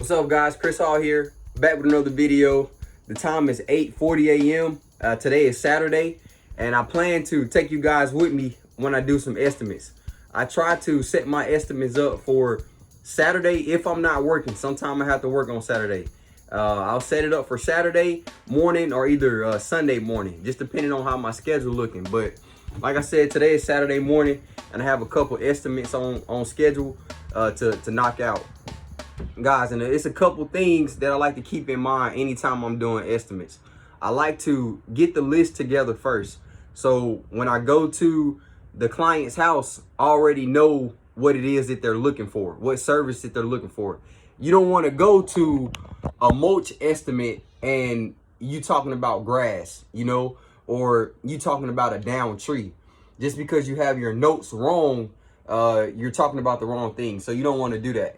What's up, guys? Chris Hall here, back with another video. The time is 8:40 a.m. Today is Saturday, and I plan to take you guys with me when I do some estimates. I try to set my estimates up for Saturday if I'm not working. Sometime I have to work on Saturday. I'll set it up for Saturday morning or either Sunday morning, just depending on how my schedule looking. But like I said, today is Saturday morning, and I have a couple estimates on schedule to knock out. Guys, and it's a couple things that I like to keep in mind anytime I'm doing estimates. I like to get the list together first. So when I go to the client's house, I already know what it is that they're looking for, what service that they're looking for. You don't want to go to a mulch estimate and you talking about grass, or you talking about a down tree. Just because you have your notes wrong, you're talking about the wrong thing. So you don't want to do that.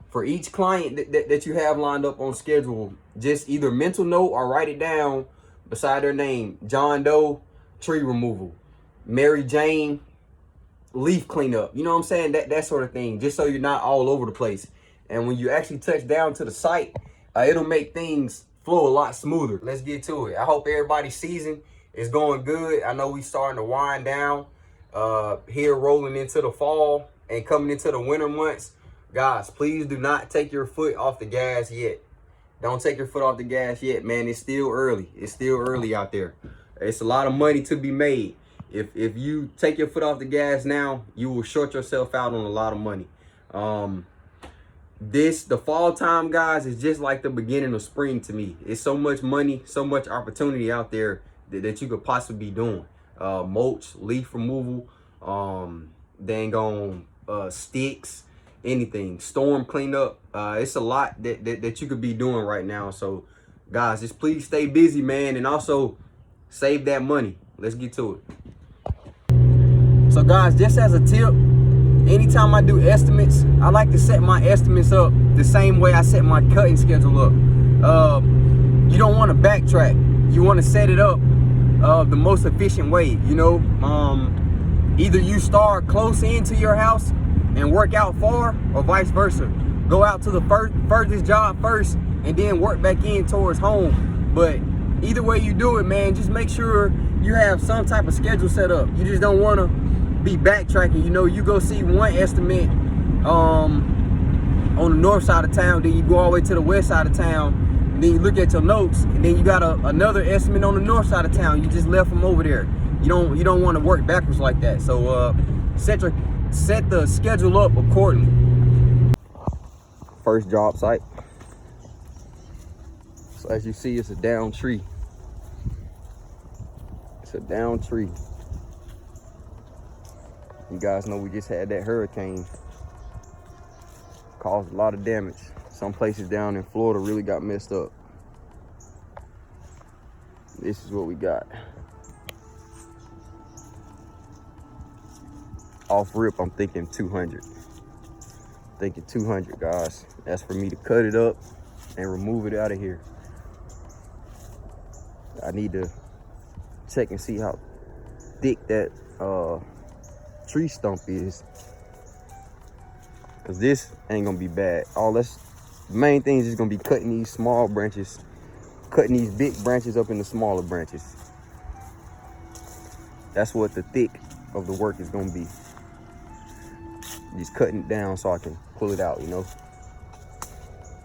For each client that you have lined up on schedule, just either mental note or write it down beside their name. John Doe, tree removal. Mary Jane, leaf cleanup. You know what I'm saying? That sort of thing, just so you're not all over the place. And when you actually touch down to the site, it'll make things flow a lot smoother. Let's get to it. I hope everybody's season is going good. I know we starting to wind down here, rolling into the fall and coming into the winter months. Guys, please do not take your foot off the gas yet. Don't take your foot off the gas yet, man. It's still early. It's still early out there. It's a lot of money to be made. If you take your foot off the gas now, you will short yourself out on a lot of money. The fall time, guys, is just like the beginning of spring to me. It's so much money, so much opportunity out there that you could possibly be doing. Mulch, leaf removal, sticks, anything, storm cleanup. It's a lot that you could be doing right now. So guys, just please stay busy, man, and also save that money. Let's get to it. So guys, just as a tip, anytime I do estimates, I like to set my estimates up the same way I set my cutting schedule up. You don't want to backtrack. You want to set it up the most efficient way. Either you start close into your house and work out far, or vice versa. Go out to the furthest job first and then work back in towards home. But either way you do it, man, just make sure you have some type of schedule set up. You just don't want to be backtracking. You go see one estimate on the north side of town, then you go all the way to the west side of town, and then you look at your notes, and then you got another estimate on the north side of town. You just left from over there. You don't want to work backwards like that. So set the schedule up accordingly. First job site. So as you see, it's a down tree. It's a down tree. You guys know we just had that hurricane. Caused a lot of damage. Some places down in Florida really got messed up. This is what we got. Off rip, I'm thinking 200. Thinking 200, guys. That's for me to cut it up and remove it out of here. I need to check and see how thick that tree stump is, because this ain't gonna be bad. The main thing is just gonna be cutting these small branches, cutting these big branches up into smaller branches. That's what the thick of the work is gonna be. Just cutting it down so I can pull it out,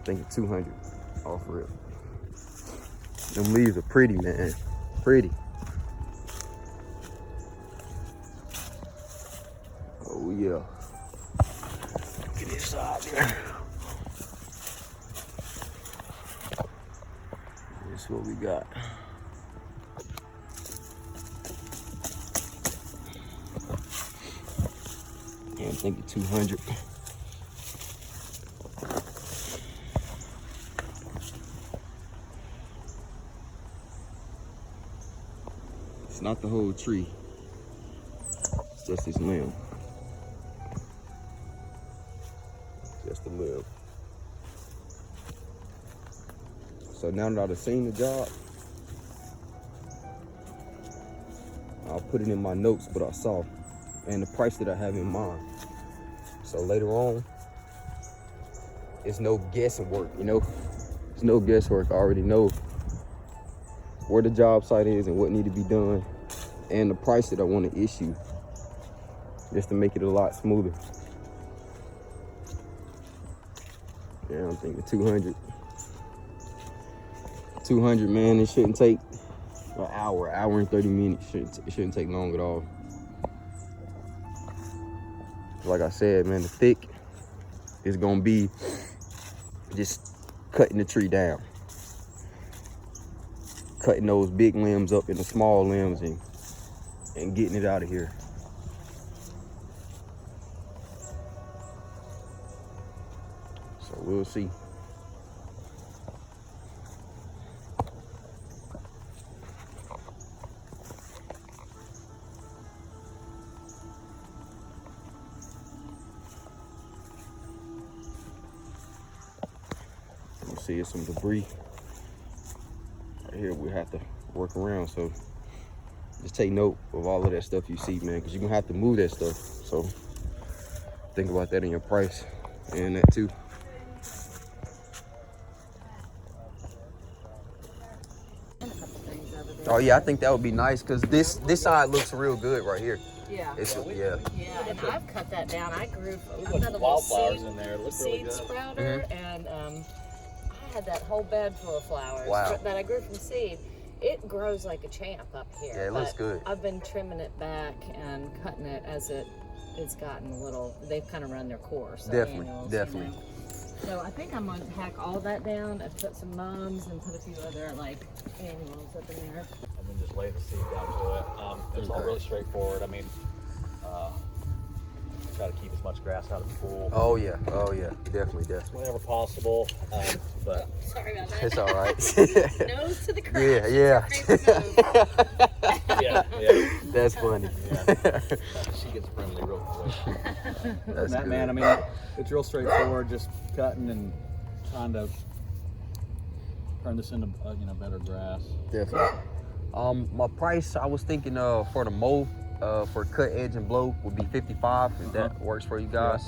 Thinking 200 off rip. Them leaves are pretty, man. Pretty. Oh yeah. Get this side there. This is what we got. I'm thinking 200. It's not the whole tree. It's just this limb. Just the limb. So now that I've seen the job, I'll put it in my notes what I saw and the price that I have in mind. So later on, it's no guessing work, you know. It's no guesswork. I already know where the job site is and what need to be done, and the price that I want to issue, just to make it a lot smoother. Yeah, I'm thinking 200. 200, man. It shouldn't take an hour and 30 minutes. It shouldn't take long at all. Like I said, man, the thick is gonna be just cutting the tree down, cutting those big limbs up into small limbs and getting it out of here. So we'll see. See, it's some debris right here we have to work around, so just take note of all of that stuff you see, man, because you're gonna have to move that stuff. So think about that in your price and that too. Oh yeah, I think that would be nice, because this side looks real good right here. Yeah. Yeah, and I've cut that down. I've got a little wildflowers seed, in there. It looks seed really good. sprouter, and I had that whole bed full of flowers that I grew from seed. It grows like a champ up here. Yeah, it looks good. I've been trimming it back and cutting it as it's gotten a little. They've kind of run their course. Definitely. You know? So I think I'm going to hack all that down and put some mums and put a few other like annuals up in there. And then just lay the seed down to it. It's all really straightforward. I mean, try to keep as much grass out of the pool. Oh yeah, definitely. Whenever possible. But Sorry about that. It's all right. Nose to the crack. yeah. That's funny. Yeah. She gets friendly real quick. That's That good. man, I mean, it's real straightforward. Just cutting and trying to turn this into better grass. Definitely. My price, I was thinking for the mow, for cut, edge, and blow would be 55 if that works for you guys.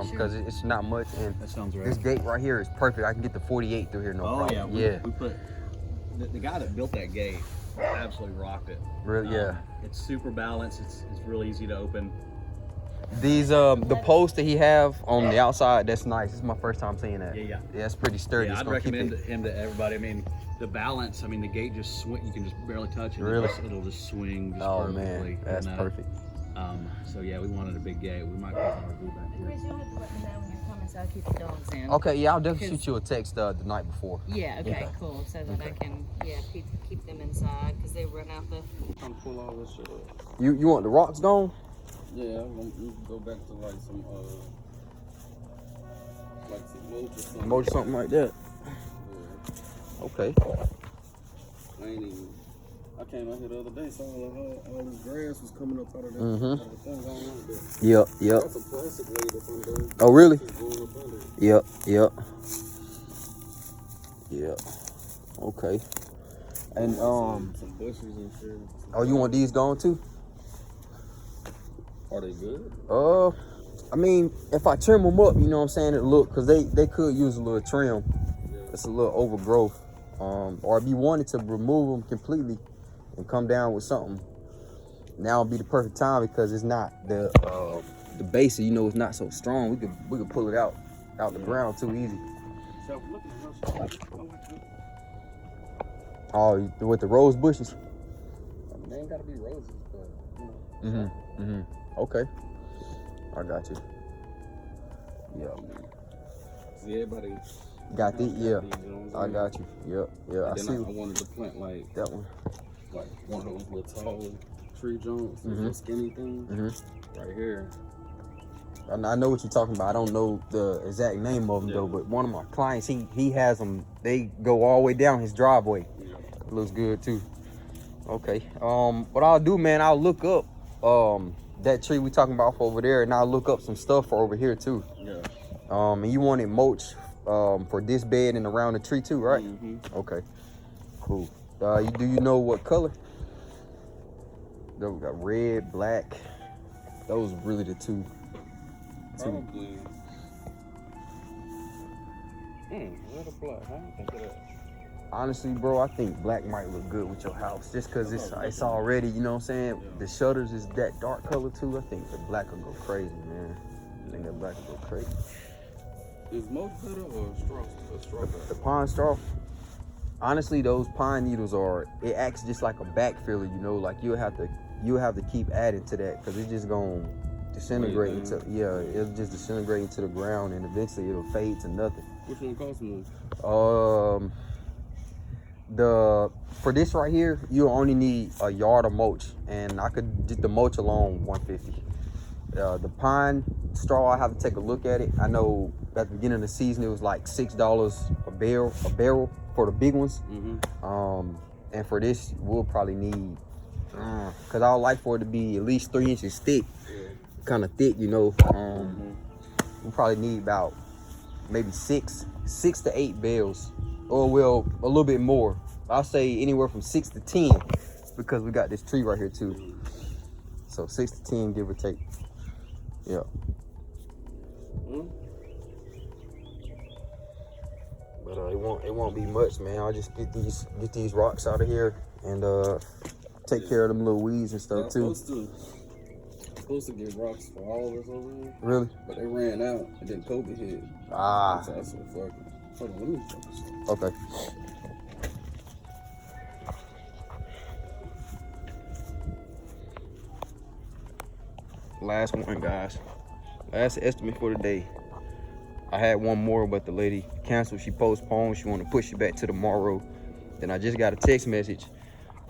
Because it's not much, and That sounds right. this gate right here is perfect. I can get the 48 through here, no problem. We put the guy that built that gate absolutely rocked it. Really, yeah. It's super balanced. It's real easy to open. These the posts that he have on the outside, that's nice. This is my first time seeing that. Yeah. That's pretty sturdy. Yeah, It's I'd gonna keep recommend it. him to everybody. I mean, the balance. I mean, the gate just swing. You can just barely touch it. Really? It'll just swing. Just Oh perfectly. man, that's And, perfect. So yeah, we wanted a big gate. We might put our glue back here. Chris, you'll have to let me know when you're coming so I keep the dogs in. Okay, yeah, I'll definitely Because- shoot you a text the night before. Yeah, okay, Okay. cool. So that I can, keep them inside because they run out the. Trying to pull all this shit up. You want the rocks gone? Yeah, I'm gonna go back to like some mulch or something. Mow something like that. Yeah. Okay. I ain't even. I came out here the other day, saw all this grass was coming up out of that. Mhm. Out of the thing. I don't know, but Yep. that's a plastic blade up under there. Oh really? It's going up under it. Yep. Okay. And Some bushes and shit. oh, you want these gone too? Are they good? I mean, if I trim them up, you know what I'm saying, it'll look, because they could use a little trim. Yeah. It's a little overgrowth. Or if you wanted to remove them completely and come down with something, now would be the perfect time, because it's not the base, you know, it's not so strong. We could pull it out the ground too easy. So looking at her shit. Oh, with the rose bushes. They ain't gotta be roses, but you know. Okay. I got you. Yeah. See, everybody Got these? Yeah. these, you know what I I'm got you. Yep. Yeah, I And see. then I wanted to plant like That one. one of those little tall tree joints, those little skinny things, right here. I know what you're talking about. I don't know the exact name of them though, but one of my clients, he has them. They go all the way down his driveway. Yeah. It looks good too. Okay. What I'll do, man, I'll look up that tree we talking about over there, and I'll look up some stuff for over here too. Yeah. And you want it mulch for this bed and around the tree too, right? Okay. Cool. Do you know what color? We got red, black. Those are really the two. Probably. Red or black? I don't think of that. Honestly, bro, I think black might look good with your house just because it's already, you know what I'm saying? Yeah. The shutters is that dark color too. I think the black will go crazy, man. I think that black will go crazy. Is most better or straw better? The pine straw, honestly, those pine needles it acts just like a back filler, you know, like you'll have to keep adding to that because it's just gonna disintegrate it'll just disintegrate into the ground and eventually it'll fade to nothing. Which one costs more? For this right here, you only need a yard of mulch, and I could just the mulch alone $150. The pine straw, I have to take a look at it. I know at the beginning of the season it was like $6 a barrel for the big ones. And for this we'll probably need because I would like for it to be at least 3 inches thick, kind of thick, you know. We'll probably need about maybe six to 8 bales, or well, a little bit more. I'll say anywhere from 6 to 10 because we got this tree right here too. So 6 to 10, give or take. Yeah. But it won't be much, man. I'll just get these rocks out of here and take care of them little weeds and stuff too. Supposed to get rocks for all of us over here. Really? But they ran out and then COVID hit. Ah. So I said, fuck it. Hold on, let me focus. Okay. Last one, guys. Last estimate for the day. I had one more, but the lady canceled. She postponed. She wanted to push it back to tomorrow. Then I just got a text message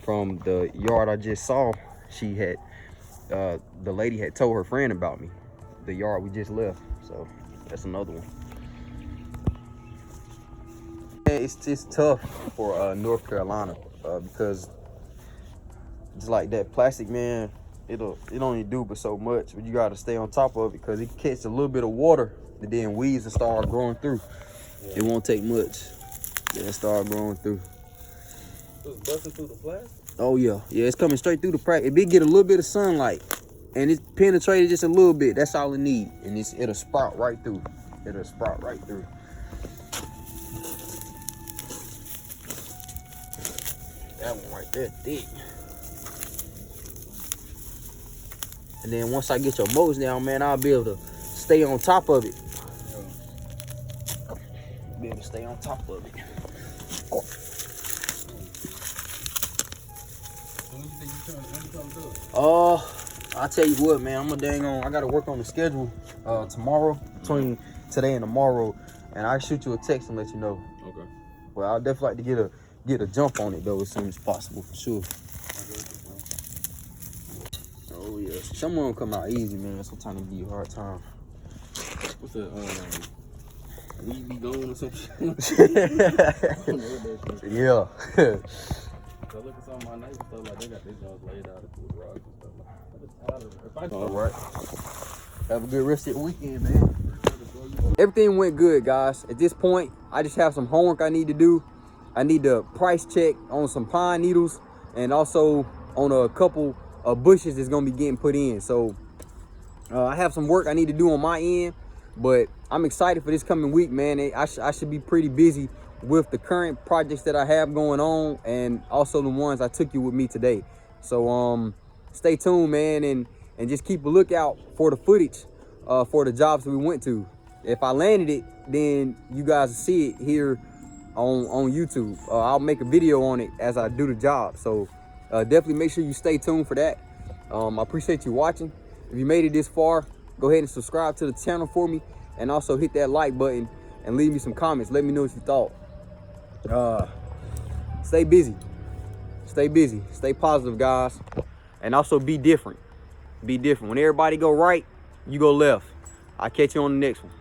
from the yard I just saw. She had, the lady had told her friend about me. The yard we just left. So that's another one. It's tough for North Carolina because it's like that plastic, man. It only do but so much, but you got to stay on top of it because it catches a little bit of water and then weeds will start growing through. It won't take much. Then start growing through. It's busting through the plastic? Oh yeah, it's coming straight through the plastic. If it get a little bit of sunlight and it's penetrated just a little bit, that's all it need, and it'll sprout right through. It'll sprout right through. That one right there thick. And then once I get your mulch down, man, I'll be able to stay on top of it. Be able to stay on top of it. When you think you trying to do it? I'll tell you what, man, I gotta work on the schedule tomorrow, between today and tomorrow, and I'll shoot you a text and let you know. Okay. Well, I'll definitely like to get a jump on it though as soon as possible, for sure. Oh yeah, some of them come out easy, man. Sometimes it give you a hard time. What's that? Weed be gone or some shit? Yeah. I look at some of my neighbors stuff like they got their jobs laid out with rocks and stuff like that. All right. Have a good rest of your weekend, man. Everything went good, guys. At this point, I just have some homework I need to do. I need to price check on some pine needles and also on a couple of bushes that's gonna be getting put in. So I have some work I need to do on my end, but I'm excited for this coming week, man. I should be pretty busy with the current projects that I have going on and also the ones I took you with me today. So stay tuned, man, and just keep a lookout for the footage for the jobs we went to. If I landed it, then you guys will see it here on YouTube. I'll make a video on it as I do the job. So definitely make sure you stay tuned for that. I appreciate you watching. If you made it this far, go ahead and subscribe to the channel for me, and also hit that like button and leave me some comments. Let me know what you thought. Stay busy. Stay positive, guys, and also be different. When everybody go right, you go left. I'll catch you on the next one.